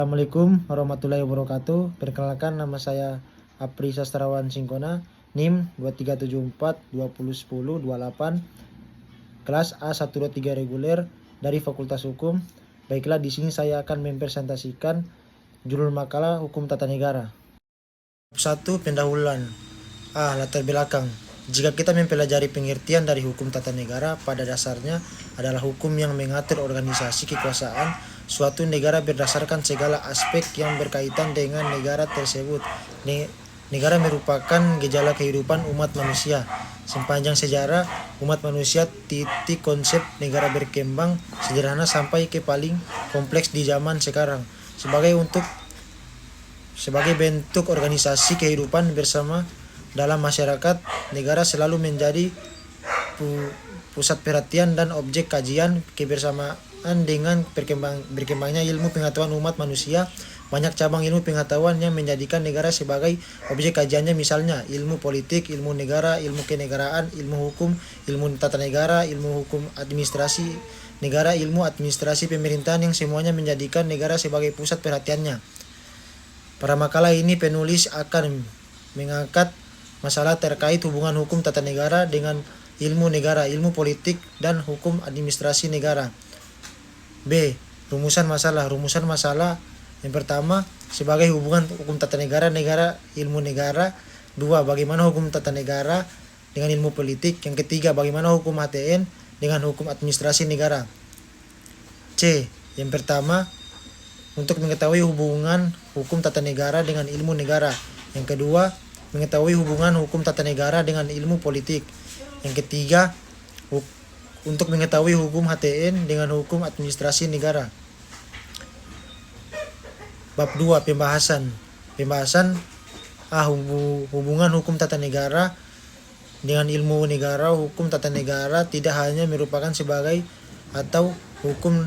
Assalamualaikum warahmatullahi wabarakatuh. Perkenalkan, nama saya Apri Sastrawan Singkona, NIM 2374201028, kelas A123 reguler dari Fakultas Hukum. Baiklah, di sini saya akan mempresentasikan judul makalah Hukum Tata Negara. 1. Pendahuluan. Latar belakang. Jika kita mempelajari pengertian dari hukum tata negara, pada dasarnya adalah hukum yang mengatur organisasi kekuasaan suatu negara berdasarkan segala aspek yang berkaitan dengan negara tersebut. Negara merupakan gejala kehidupan umat manusia. Sepanjang sejarah umat manusia, titik konsep negara berkembang sederhana sampai ke paling kompleks di zaman sekarang. Sebagai bentuk organisasi kehidupan bersama dalam masyarakat, negara selalu menjadi pusat perhatian dan objek kajian kebersamaan. Dengan berkembangnya ilmu pengetahuan umat manusia, banyak cabang ilmu pengetahuan yang menjadikan negara sebagai objek kajiannya, misalnya ilmu politik, ilmu negara, ilmu kenegaraan, ilmu hukum, ilmu tata negara, ilmu hukum administrasi negara, ilmu administrasi pemerintahan, yang semuanya menjadikan negara sebagai pusat perhatiannya. Pada makalah ini penulis akan mengangkat masalah terkait hubungan hukum tata negara dengan ilmu negara, ilmu politik, dan hukum administrasi negara. B. Rumusan masalah. Rumusan masalah yang pertama, sebagai hubungan hukum tata negara, ilmu negara. 2. Bagaimana hukum tata negara dengan ilmu politik. Yang ketiga, bagaimana hukum HTN dengan hukum administrasi negara. C. Yang pertama, untuk mengetahui hubungan hukum tata negara dengan ilmu negara. Yang kedua, mengetahui hubungan hukum tata negara dengan ilmu politik. Yang ketiga, untuk mengetahui hukum HTN dengan hukum administrasi negara. Bab 2. Pembahasan. Hubungan hukum tata negara dengan ilmu negara. Hukum tata negara tidak hanya merupakan sebagai atau hukum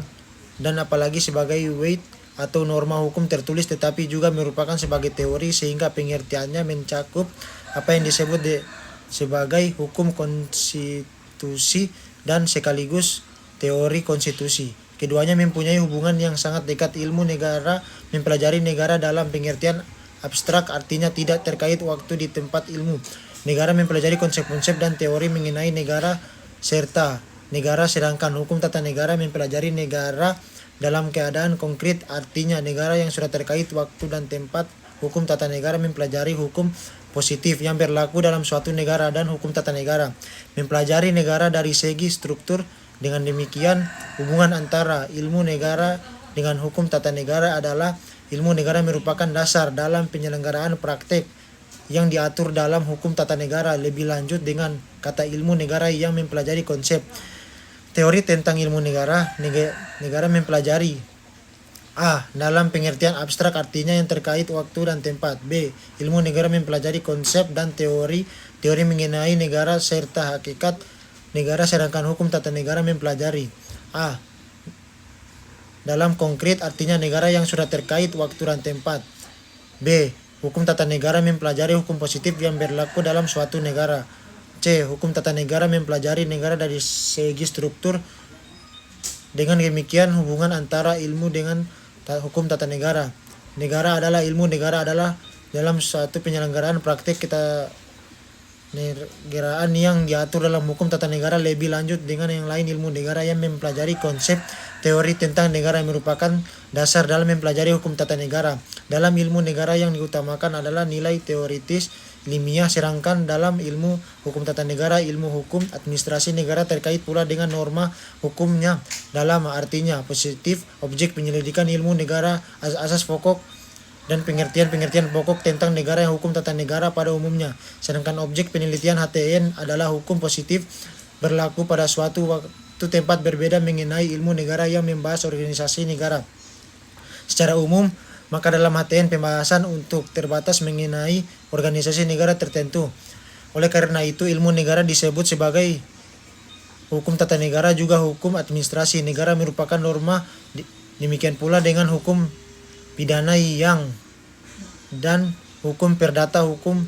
dan apalagi sebagai weight atau norma hukum tertulis, tetapi juga merupakan sebagai teori, sehingga pengertiannya mencakup apa yang disebut sebagai hukum konstitusi dan sekaligus teori konstitusi. Keduanya mempunyai hubungan yang sangat dekat. Ilmu negara mempelajari negara dalam pengertian abstrak, artinya tidak terkait waktu di tempat. Ilmu negara mempelajari konsep-konsep dan teori mengenai negara serta negara, sedangkan hukum tata negara mempelajari negara dalam keadaan konkret, artinya negara yang sudah terkait waktu dan tempat. Hukum tata negara mempelajari hukum positif yang berlaku dalam suatu negara, dan hukum tata negara mempelajari negara dari segi struktur. Dengan demikian, hubungan antara ilmu negara dengan hukum tata negara adalah ilmu negara merupakan dasar dalam penyelenggaraan praktek yang diatur dalam hukum tata negara. Lebih lanjut, dengan kata ilmu negara yang mempelajari konsep teori tentang ilmu negara. Negara mempelajari dalam pengertian abstrak, artinya yang terkait waktu dan tempat. B. Ilmu negara mempelajari konsep dan teori mengenai negara serta hakikat negara, sedangkan hukum tata negara mempelajari dalam konkret, artinya negara yang sudah terkait waktu dan tempat. B. Hukum tata negara mempelajari hukum positif yang berlaku dalam suatu negara. C. Hukum tata negara mempelajari negara dari segi struktur. Dengan demikian, hubungan antara ilmu dengan hukum tata negara. Ilmu negara adalah dalam suatu penyelenggaraan praktik negaraan yang diatur dalam hukum tata negara. Lebih lanjut, dengan yang lain, ilmu negara yang mempelajari konsep teori tentang negara yang merupakan dasar dalam mempelajari hukum tata negara. Dalam ilmu negara yang diutamakan adalah nilai teoritis ilmiah, sedangkan dalam ilmu hukum tata negara, ilmu hukum administrasi negara terkait pula dengan norma hukumnya. Dalam artinya positif, objek penyelidikan ilmu negara, asas pokok dan pengertian pokok tentang negara yang hukum tata negara pada umumnya. Sedangkan objek penelitian HTN adalah hukum positif berlaku pada suatu waktu tempat berbeda mengenai ilmu negara yang membahas organisasi negara secara umum. Maka dalam HTN pembahasan untuk terbatas mengenai organisasi negara tertentu. Oleh karena itu, ilmu negara disebut sebagai hukum tata negara, juga hukum administrasi negara merupakan norma. Demikian pula dengan hukum pidana dan hukum perdata, hukum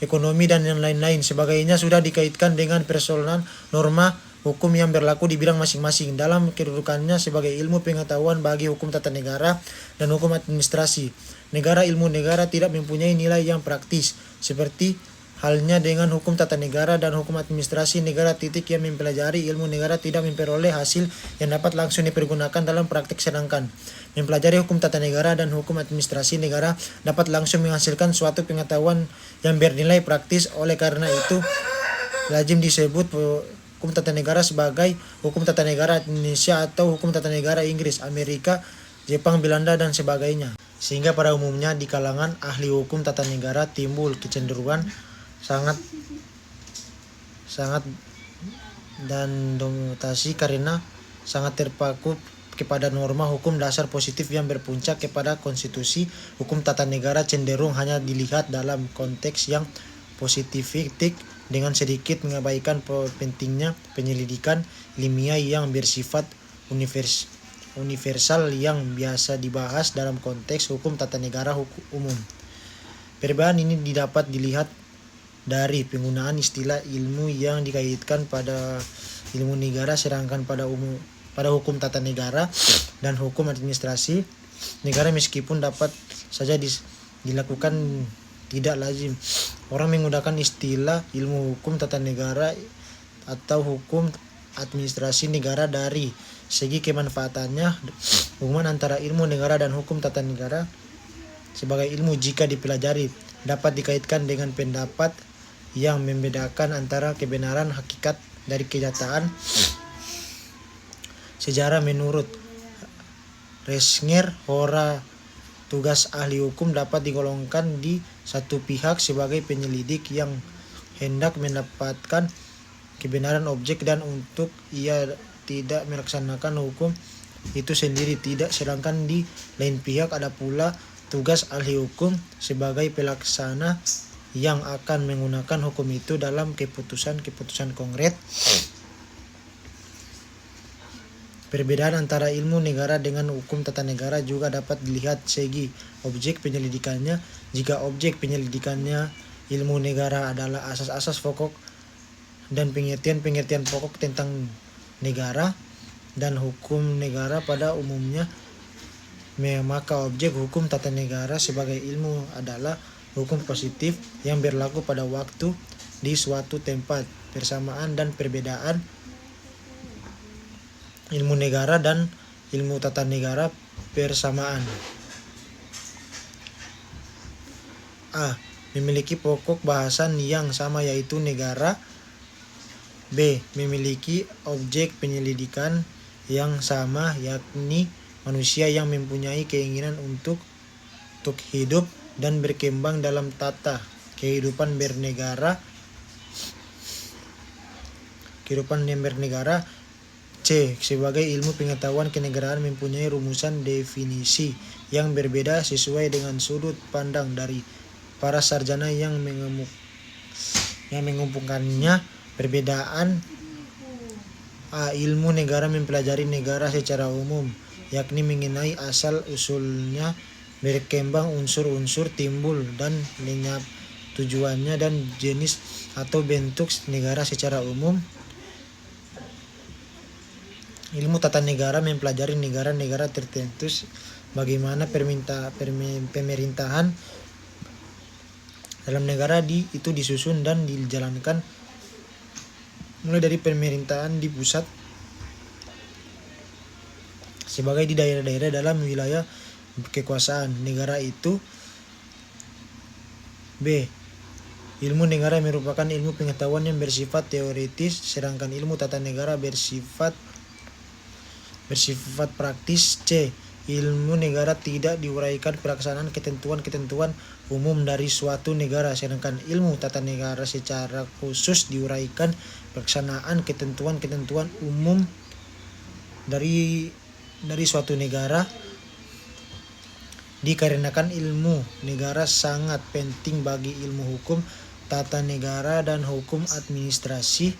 ekonomi, dan yang lain-lain. Sebagainya sudah dikaitkan dengan persoalan norma hukum yang berlaku di bidang masing-masing dalam kedudukannya sebagai ilmu pengetahuan bagi hukum tata negara dan hukum administrasi negara. Ilmu negara tidak mempunyai nilai yang praktis seperti halnya dengan hukum tata negara dan hukum administrasi negara. Yang mempelajari ilmu negara tidak memperoleh hasil yang dapat langsung dipergunakan dalam praktik, sedangkan mempelajari hukum tata negara dan hukum administrasi negara dapat langsung menghasilkan suatu pengetahuan yang bernilai praktis. Oleh karena itu lazim disebut hukum tata negara sebagai hukum tata negara Indonesia atau hukum tata negara Inggris, Amerika, Jepang, Belanda, dan sebagainya. Sehingga pada umumnya di kalangan ahli hukum tata negara timbul kecenderungan sangat dan dominasi karena sangat terpaku kepada norma hukum dasar positif yang berpuncak kepada konstitusi. Hukum tata negara cenderung hanya dilihat dalam konteks yang positifistik dengan sedikit mengabaikan pentingnya penyelidikan ilmiah yang bersifat universal yang biasa dibahas dalam konteks hukum tata negara umum. Perbedaan ini dapat dilihat dari penggunaan istilah ilmu yang dikaitkan pada ilmu negara, sedangkan pada hukum tata negara dan hukum administrasi negara meskipun dapat saja dilakukan tidak lazim orang menggunakan istilah ilmu hukum tata negara atau hukum administrasi negara. Dari segi kemanfaatannya, hubungan antara ilmu negara dan hukum tata negara sebagai ilmu jika dipelajari dapat dikaitkan dengan pendapat yang membedakan antara kebenaran hakikat dari kenyataan sejarah. Menurut Resnger Hora, tugas ahli hukum dapat digolongkan di satu pihak sebagai penyelidik yang hendak mendapatkan kebenaran objek dan untuk ia tidak melaksanakan hukum itu sendiri tidak, sedangkan di lain pihak ada pula tugas ahli hukum sebagai pelaksana yang akan menggunakan hukum itu dalam keputusan konkret. Perbedaan antara ilmu negara dengan hukum tata negara juga dapat dilihat segi objek penyelidikannya. Jika objek penyelidikannya ilmu negara adalah asas-asas pokok dan pengertian pokok tentang negara dan hukum negara pada umumnya, maka objek hukum tata negara sebagai ilmu adalah hukum positif yang berlaku pada waktu di suatu tempat. Persamaan dan perbedaan ilmu negara dan ilmu tata negara. Persamaan: A. Memiliki pokok bahasan yang sama yaitu negara. B. Memiliki objek penyelidikan yang sama yakni manusia yang mempunyai keinginan untuk hidup dan berkembang dalam tata kehidupan bernegara. C. Sebagai ilmu pengetahuan kenegaraan mempunyai rumusan definisi yang berbeda sesuai dengan sudut pandang dari para sarjana yang mengumpulkannya. Perbedaan: A. Ilmu negara mempelajari negara secara umum, yakni mengenai asal-usulnya, berkembang unsur-unsur timbul dan lenyap tujuannya dan jenis atau bentuk negara secara umum. Ilmu tata negara mempelajari negara-negara tertentu, bagaimana pemerintahan dalam negara itu disusun dan dijalankan, mulai dari pemerintahan di pusat sebagai di daerah-daerah dalam wilayah kekuasaan negara itu. B. Ilmu negara merupakan ilmu pengetahuan yang bersifat teoritis, sedangkan ilmu tata negara bersifat praktis. C. Ilmu negara tidak diuraikan pelaksanaan ketentuan-ketentuan umum dari suatu negara, sedangkan ilmu tata negara secara khusus diuraikan pelaksanaan ketentuan-ketentuan umum dari suatu negara. Dikarenakan ilmu negara sangat penting bagi ilmu hukum tata negara dan hukum administrasi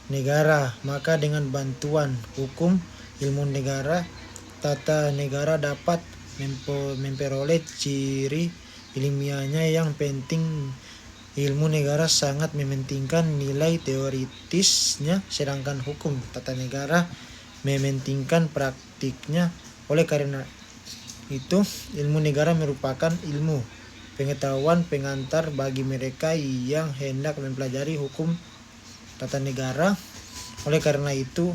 negara, maka dengan bantuan hukum ilmu negara tata negara dapat memperoleh ciri ilmiahnya yang penting ilmu negara sangat mementingkan nilai teoritisnya, sedangkan hukum tata negara mementingkan praktiknya. Oleh karena itu, ilmu negara merupakan ilmu pengetahuan pengantar bagi mereka yang hendak mempelajari hukum tata negara. Oleh karena itu,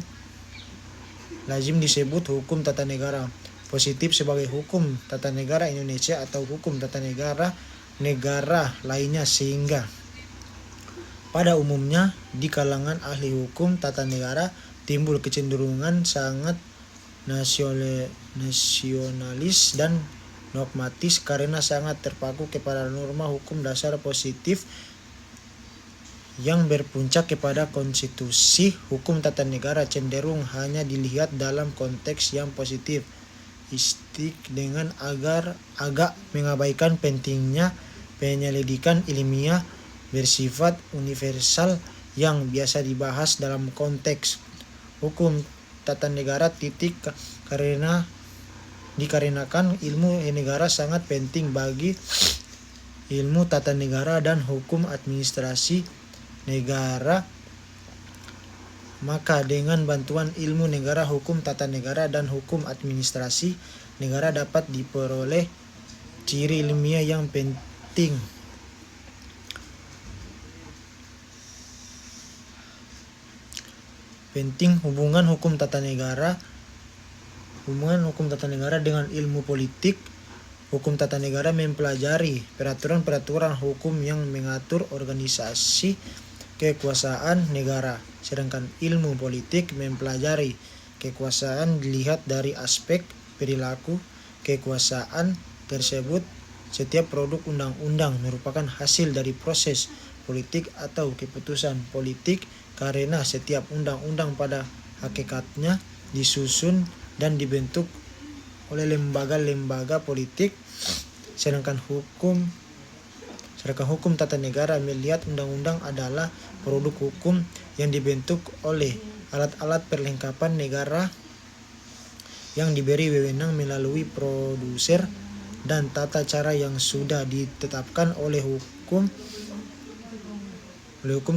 lazim disebut hukum tata negara positif sebagai hukum tata negara Indonesia atau hukum tata negara negara lainnya, sehingga pada umumnya di kalangan ahli hukum tata negara timbul kecenderungan sangat nasionalis dan dogmatis karena sangat terpaku kepada norma hukum dasar positif yang berpuncak kepada konstitusi. Hukum tata negara cenderung hanya dilihat dalam konteks yang positif dengan agak mengabaikan pentingnya penyelidikan ilmiah bersifat universal yang biasa dibahas dalam konteks hukum tata negara dikarenakan ilmu negara sangat penting bagi ilmu tata negara dan hukum administrasi negara. Maka dengan bantuan ilmu negara, hukum tata negara, dan hukum administrasi negara dapat diperoleh ciri ilmiah yang penting. Hubungan hukum tata negara dengan ilmu politik. Hukum tata negara mempelajari peraturan-peraturan hukum yang mengatur organisasi kekuasaan negara, sedangkan ilmu politik mempelajari kekuasaan dilihat dari aspek perilaku kekuasaan tersebut. Setiap produk undang-undang merupakan hasil dari proses politik atau keputusan politik, karena setiap undang-undang pada hakikatnya disusun dan dibentuk oleh lembaga-lembaga politik, sedangkan hukum tata negara melihat undang-undang adalah produk hukum yang dibentuk oleh alat-alat perlengkapan negara yang diberi wewenang melalui produser dan tata cara yang sudah ditetapkan oleh hukum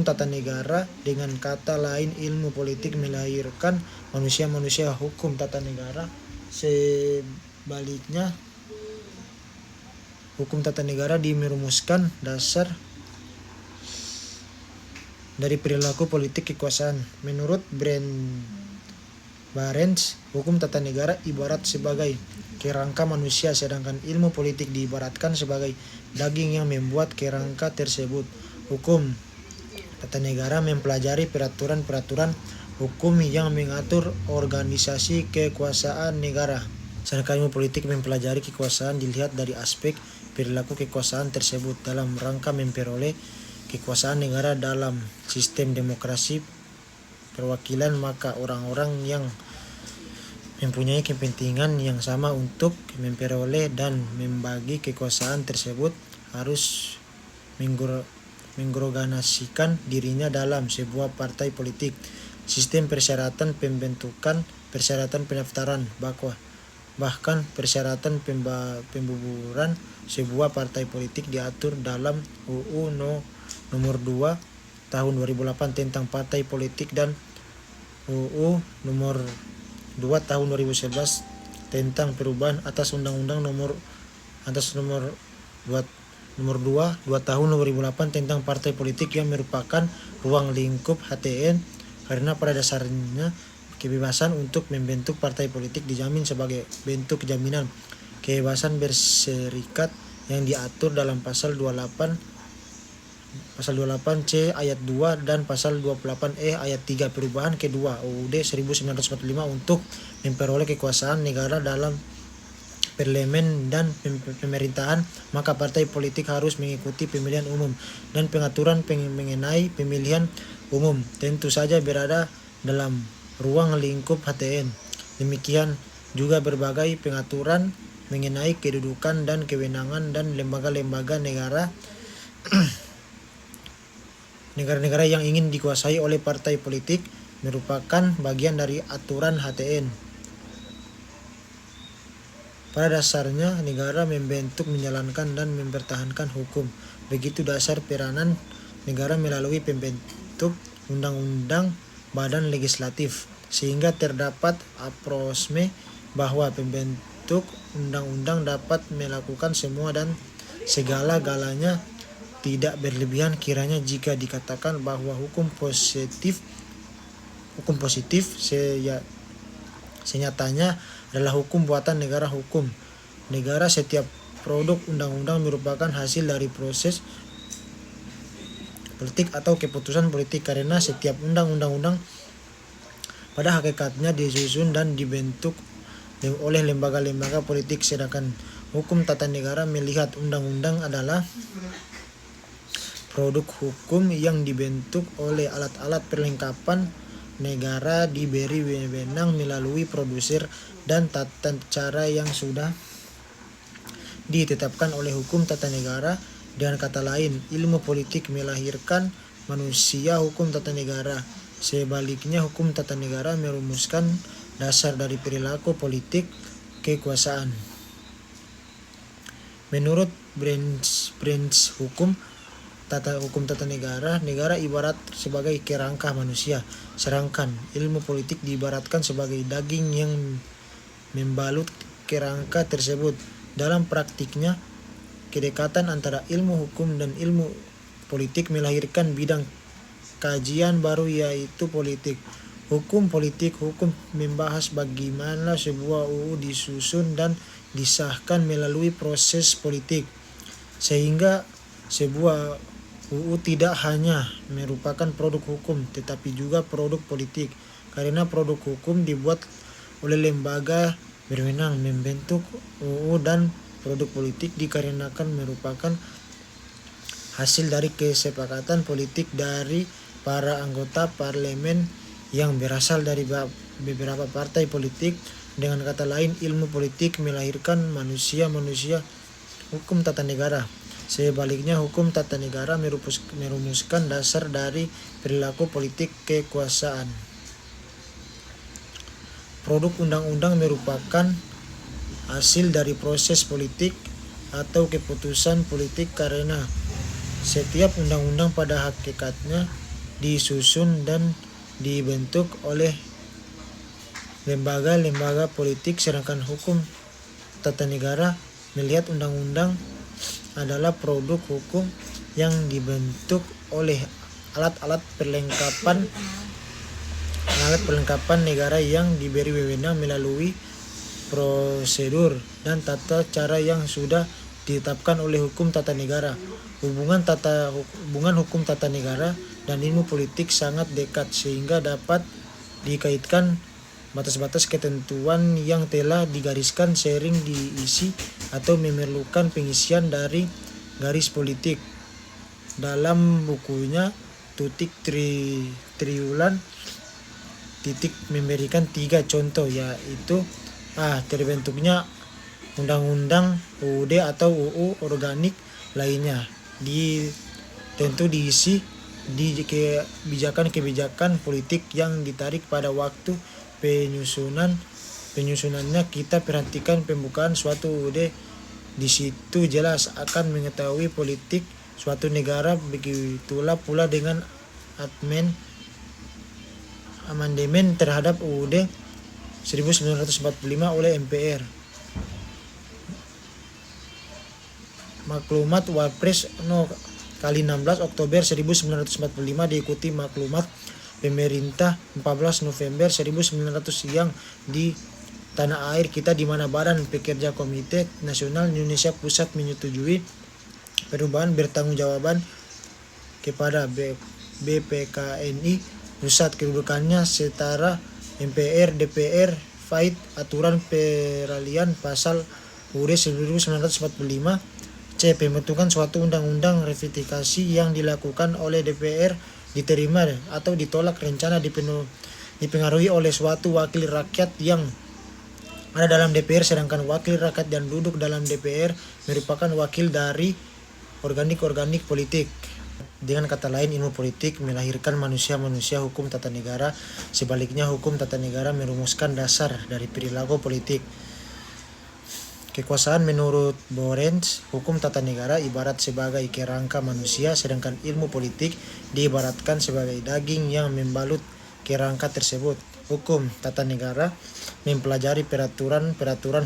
tata negara. Dengan kata lain, ilmu politik melahirkan manusia-manusia hukum tata negara. Sebaliknya, hukum tata negara merumuskan dasar dari perilaku politik kekuasaan. Menurut Barents, hukum tata negara ibarat sebagai kerangka manusia, sedangkan ilmu politik diibaratkan sebagai daging yang membuat kerangka tersebut. Hukum tata negara mempelajari peraturan-peraturan hukum yang mengatur organisasi kekuasaan negara, sedangkan ilmu politik mempelajari kekuasaan dilihat dari aspek perilaku kekuasaan tersebut dalam rangka memperoleh kekuasaan negara. Dalam sistem demokrasi perwakilan, maka orang-orang yang mempunyai kepentingan yang sama untuk memperoleh dan membagi kekuasaan tersebut harus mengorganisasikan dirinya dalam sebuah partai politik. Sistem persyaratan pembentukan, persyaratan pendaftaran, bahkan persyaratan pembubaran sebuah partai politik diatur dalam UU nomor 2 tahun 2008 tentang partai politik dan UU nomor 2 tahun 2011 tentang perubahan atas Undang-Undang nomor 2 tahun 2008 tentang partai politik, yang merupakan ruang lingkup HTN, karena pada dasarnya kebebasan untuk membentuk partai politik dijamin sebagai bentuk jaminan kebebasan berserikat yang diatur dalam pasal 28C ayat 2 dan pasal 28E ayat 3 perubahan kedua UUD 1945 untuk memperoleh kekuasaan negara dalam parlemen dan pemerintahan. Maka partai politik harus mengikuti pemilihan umum dan pengaturan mengenai pemilihan umum tentu saja berada dalam ruang lingkup HTN. Demikian juga berbagai pengaturan mengenai kedudukan dan kewenangan dan lembaga-lembaga negara negara-negara yang ingin dikuasai oleh partai politik merupakan bagian dari aturan HTN. Pada dasarnya, negara membentuk, menjalankan, dan mempertahankan hukum. Begitu dasar peranan negara melalui pembentuk undang-undang badan legislatif, sehingga terdapat aprosme bahwa pembentuk undang-undang dapat melakukan semua dan segala-galanya tidak berlebihan kiranya jika dikatakan bahwa hukum positif senyatanya adalah hukum buatan negara. Hukum negara setiap produk undang-undang merupakan hasil dari proses politik atau keputusan politik, karena setiap undang-undang pada hakikatnya disusun dan dibentuk oleh lembaga-lembaga politik, sedangkan hukum tata negara melihat undang-undang adalah produk hukum yang dibentuk oleh alat-alat perlengkapan negara, diberi wewenang melalui produser dan tata cara yang sudah ditetapkan oleh hukum tata negara. Dengan kata lain, ilmu politik melahirkan manusia hukum tata negara. Sebaliknya, hukum tata negara merumuskan dasar dari perilaku politik kekuasaan. Menurut Branch hukum tata negara, negara ibarat sebagai kerangka manusia, sedangkan ilmu politik diibaratkan sebagai daging yang membalut kerangka tersebut. Dalam praktiknya, kedekatan antara ilmu hukum dan ilmu politik melahirkan bidang kajian baru, yaitu politik. Hukum politik. Hukum membahas bagaimana sebuah UU disusun dan disahkan melalui proses politik, sehingga sebuah UU tidak hanya merupakan produk hukum tetapi juga produk politik, karena produk hukum dibuat oleh lembaga berwenang membentuk UU, dan produk politik dikarenakan merupakan hasil dari kesepakatan politik dari para anggota parlemen yang berasal dari beberapa partai politik. Dengan kata lain, ilmu politik melahirkan manusia hukum tata negara. Sebaliknya, hukum tata negara merumuskan dasar dari perilaku politik kekuasaan. Produk undang-undang merupakan hasil dari proses politik atau keputusan politik, karena setiap undang-undang pada hakikatnya disusun dan dibentuk oleh lembaga-lembaga politik, sedangkan hukum tata negara melihat undang-undang adalah produk hukum yang dibentuk oleh alat-alat perlengkapan negara yang diberi wewenang melalui prosedur dan tata cara yang sudah ditetapkan oleh hukum tata negara. Hubungan hukum tata negara dan ilmu politik sangat dekat, sehingga dapat dikaitkan batas-batas ketentuan yang telah digariskan sering diisi atau memerlukan pengisian dari garis politik. Dalam bukunya Tutik Triwulan Titik memberikan 3 contoh, yaitu terbentuknya undang-undang, UUD atau UU organik lainnya, tentu diisi di kebijakan politik yang ditarik pada waktu penyusunannya. Kita perhatikan pembukaan suatu UUD, di situ jelas akan mengetahui politik suatu negara. Begitulah pula dengan amandemen terhadap UUD 1945 oleh MPR. Maklumat Wapres No. kali 16 Oktober 1945 diikuti maklumat pemerintah 14 November 1900 yang di tanah air kita, di mana Badan Pekerja Komite Nasional Indonesia Pusat menyetujui perubahan bertanggungjawaban kepada BPKNI Pusat, kedudukannya setara MPR DPR Fait aturan peralihan pasal UUD 1945. C. Pembentukan suatu undang-undang ratifikasi yang dilakukan oleh DPR diterima atau ditolak rencana dipengaruhi oleh suatu wakil rakyat yang ada dalam DPR, sedangkan wakil rakyat yang duduk dalam DPR merupakan wakil dari organik politik. Dengan kata lain, ilmu politik melahirkan manusia hukum tata negara. Sebaliknya, hukum tata negara merumuskan dasar dari perilaku politik Kekuasaan menurut Borens, hukum tata negara ibarat sebagai kerangka manusia, sedangkan ilmu politik diibaratkan sebagai daging yang membalut kerangka tersebut. Hukum tata negara mempelajari peraturan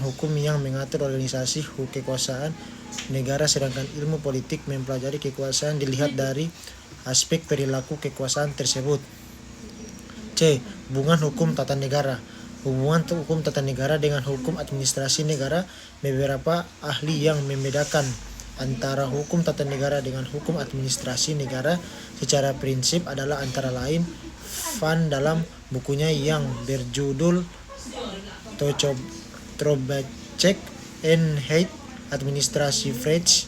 hukum yang mengatur organisasi kekuasaan negara, sedangkan ilmu politik mempelajari kekuasaan dilihat dari aspek perilaku kekuasaan tersebut. C. Hubungan hukum tata negara. Hubungan hukum tata negara dengan hukum administrasi negara. Beberapa ahli yang membedakan antara hukum tata negara dengan hukum administrasi negara secara prinsip adalah antara lain Van dalam bukunya yang berjudul Trobacek and Hate Administrasi French.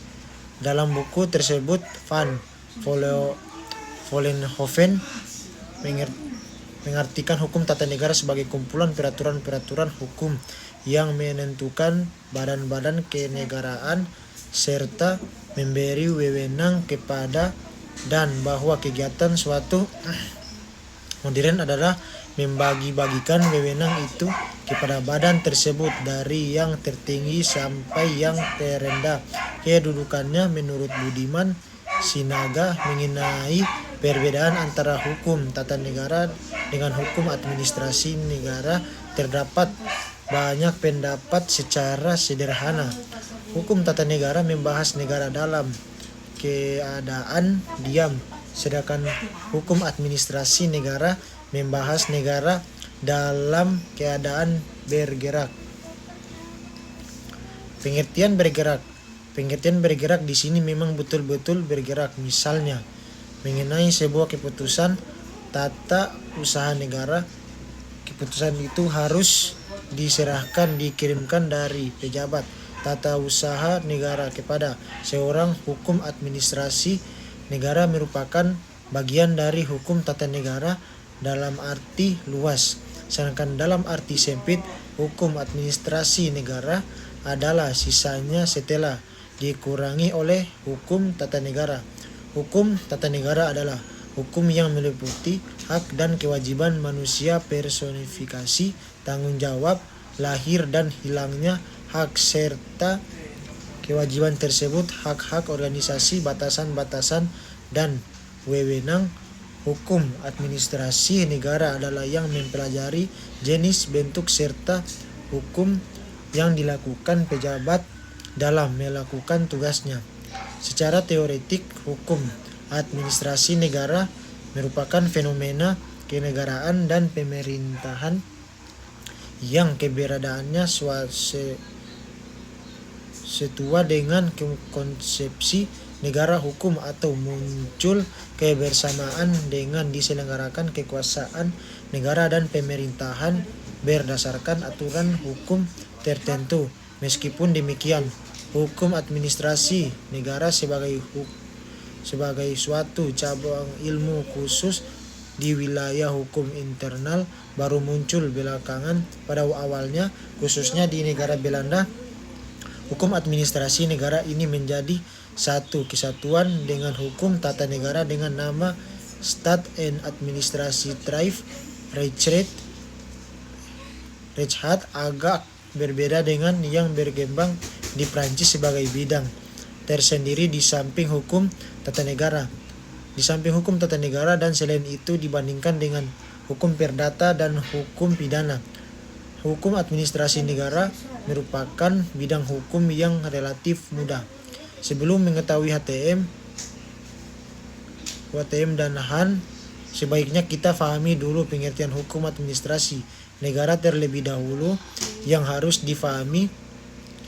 Dalam buku tersebut Van Vollenhoven mengartikan hukum tata negara sebagai kumpulan peraturan-peraturan hukum yang menentukan badan-badan kenegaraan serta memberi wewenang kepada, dan bahwa kegiatan suatu modern adalah membagi-bagikan wewenang itu kepada badan tersebut dari yang tertinggi sampai yang terendah. Kedudukannya menurut Budiman Sinaga mengenai perbedaan antara hukum tata negara dengan hukum administrasi negara terdapat banyak pendapat. Secara sederhana, hukum tata negara membahas negara dalam keadaan diam, sedangkan hukum administrasi negara membahas negara dalam keadaan bergerak. Pengertian bergerak di sini memang betul-betul bergerak. Misalnya, mengenai sebuah keputusan tata usaha negara, keputusan itu harus dikirimkan dari pejabat tata usaha negara kepada seorang. Hukum administrasi negara merupakan bagian dari hukum tata negara dalam arti luas, sedangkan dalam arti sempit, hukum administrasi negara adalah sisanya setelah dikurangi oleh hukum tata negara. Hukum tata negara adalah hukum yang meliputi hak dan kewajiban manusia, personifikasi tanggung jawab lahir dan hilangnya hak serta kewajiban tersebut, hak-hak organisasi, batasan-batasan dan wewenang. Hukum administrasi negara adalah yang mempelajari jenis, bentuk serta hukum yang dilakukan pejabat dalam melakukan tugasnya. Secara teoretik, hukum administrasi negara merupakan fenomena kenegaraan dan pemerintahan yang keberadaannya setua dengan konsepsi negara hukum atau muncul kebersamaan dengan diselenggarakan kekuasaan negara dan pemerintahan berdasarkan aturan hukum tertentu. Meskipun demikian, hukum administrasi negara sebagai suatu cabang ilmu khusus di wilayah hukum internal baru muncul belakangan. Pada awalnya, khususnya di negara Belanda, hukum administrasi negara ini menjadi satu kesatuan dengan hukum tata negara dengan nama Staat en Administratietref Rechtsstaat, agak berbeda dengan yang berkembang di Prancis sebagai bidang tersendiri di samping hukum tata negara. Dan selain itu dibandingkan dengan hukum perdata dan hukum pidana, hukum administrasi negara merupakan bidang hukum yang relatif mudah. Sebelum mengetahui HTM dan HAN, sebaiknya kita pahami dulu pengertian hukum administrasi negara terlebih dahulu. Yang harus difahami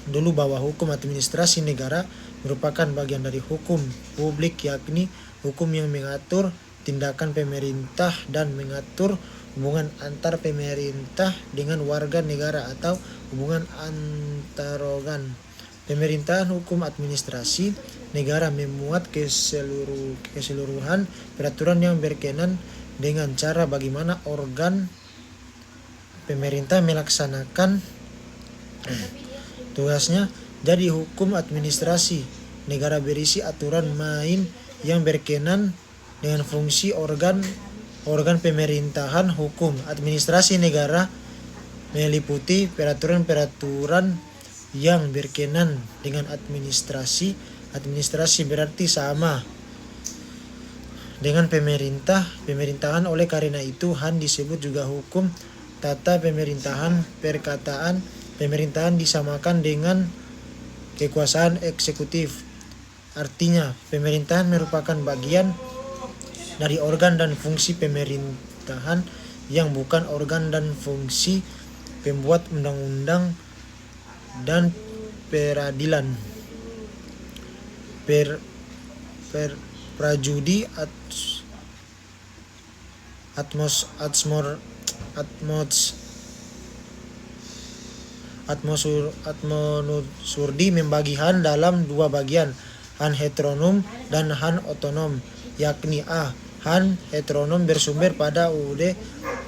dulu bahwa hukum administrasi negara merupakan bagian dari hukum publik, yakni hukum yang mengatur tindakan pemerintah dan mengatur hubungan antar pemerintah dengan warga negara atau hubungan antarogan. Pemerintahan hukum administrasi negara memuat keseluruhan peraturan yang berkenaan dengan cara bagaimana organ pemerintah melaksanakan tugasnya. Jadi hukum administrasi negara berisi aturan main yang berkenaan dengan fungsi organ pemerintahan. Hukum administrasi negara meliputi peraturan-peraturan yang berkenan dengan administrasi. Administrasi berarti sama dengan pemerintahan. Oleh karena itu Han disebut juga hukum tata pemerintahan. Perkataan pemerintahan disamakan dengan kekuasaan eksekutif. Artinya pemerintahan merupakan bagian dari organ dan fungsi pemerintahan yang bukan organ dan fungsi pembuat undang-undang dan peradilan. Prajudi Atmosurdi membagi Han dalam dua bagian, Han heteronom dan Han otonom, yakni A. Han heteronom bersumber pada UUD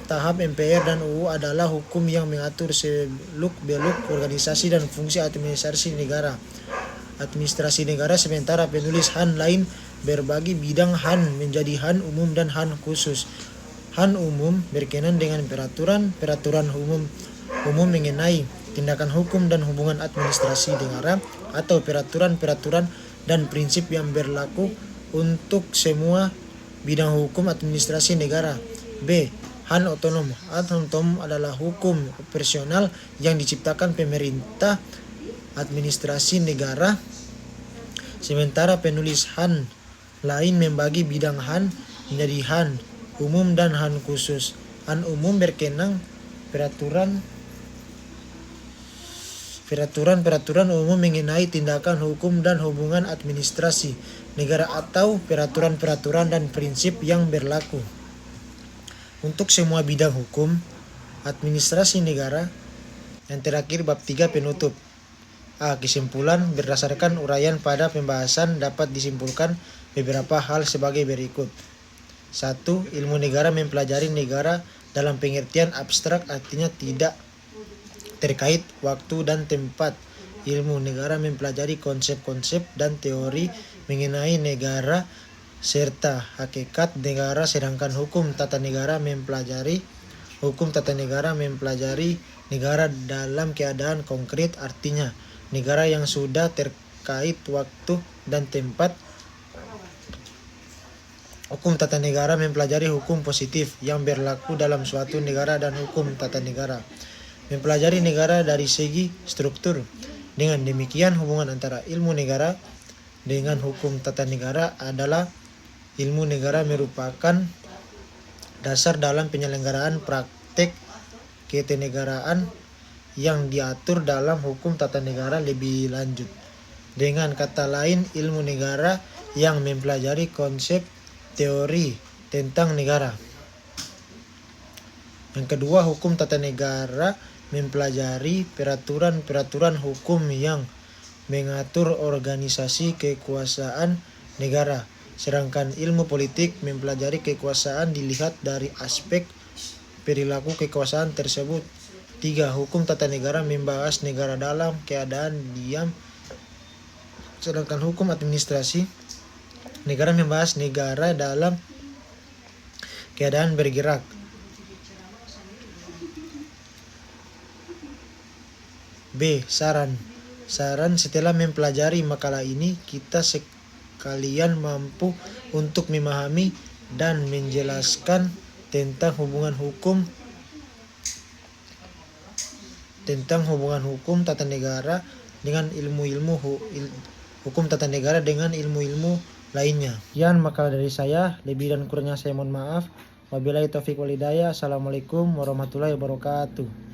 tahap MPR dan UU adalah hukum yang mengatur seluk-beluk organisasi dan fungsi administrasi negara. Sementara penulis Han lain berbagi bidang Han menjadi Han umum dan Han khusus. Han umum berkenan dengan peraturan umum mengenai tindakan hukum dan hubungan administrasi negara atau peraturan dan prinsip yang berlaku untuk semua bidang hukum administrasi negara. B. Han otonom. Han otonom adalah hukum operasional yang diciptakan pemerintah administrasi negara. Sementara penulis Han lain membagi bidang Han menjadi Han umum dan Han khusus. Han umum berkenaan peraturan umum mengenai tindakan hukum dan hubungan administrasi negara atau peraturan dan prinsip yang berlaku untuk semua bidang hukum administrasi negara. Yang terakhir bab 3 penutup. A. Kesimpulan. Berdasarkan uraian pada pembahasan dapat disimpulkan beberapa hal sebagai berikut. 1. Ilmu negara mempelajari negara dalam pengertian abstrak, artinya tidak terkait waktu dan tempat. Ilmu negara mempelajari konsep-konsep dan teori mengenai negara serta hakikat negara, sedangkan hukum tata negara mempelajari negara dalam keadaan konkret, artinya negara yang sudah terkait waktu dan tempat. Hukum tata negara mempelajari hukum positif yang berlaku dalam suatu negara, dan hukum tata negara mempelajari negara dari segi struktur. Dengan demikian, hubungan antara ilmu negara dengan hukum tata negara adalah ilmu negara merupakan dasar dalam penyelenggaraan praktek ketenegaraan yang diatur dalam hukum tata negara lebih lanjut. Dengan kata lain, ilmu negara yang mempelajari konsep teori tentang negara. Yang kedua, hukum tata negara mempelajari peraturan hukum yang mengatur organisasi kekuasaan negara. Sedangkan ilmu politik mempelajari kekuasaan dilihat dari aspek perilaku kekuasaan tersebut. 3. Hukum tata negara membahas negara dalam keadaan diam, sedangkan hukum administrasi negara membahas negara dalam keadaan bergerak. B. Saran. Setelah mempelajari makalah ini, kita sekalian mampu untuk memahami dan menjelaskan tentang hubungan hukum tata negara dengan ilmu-ilmu hukum tata negara dengan ilmu-ilmu lainnya. Sekian makalah dari saya, lebih dan kurangnya saya mohon maaf. Wabillahi taufiq wal hidayah. Assalamualaikum warahmatullahi wabarakatuh.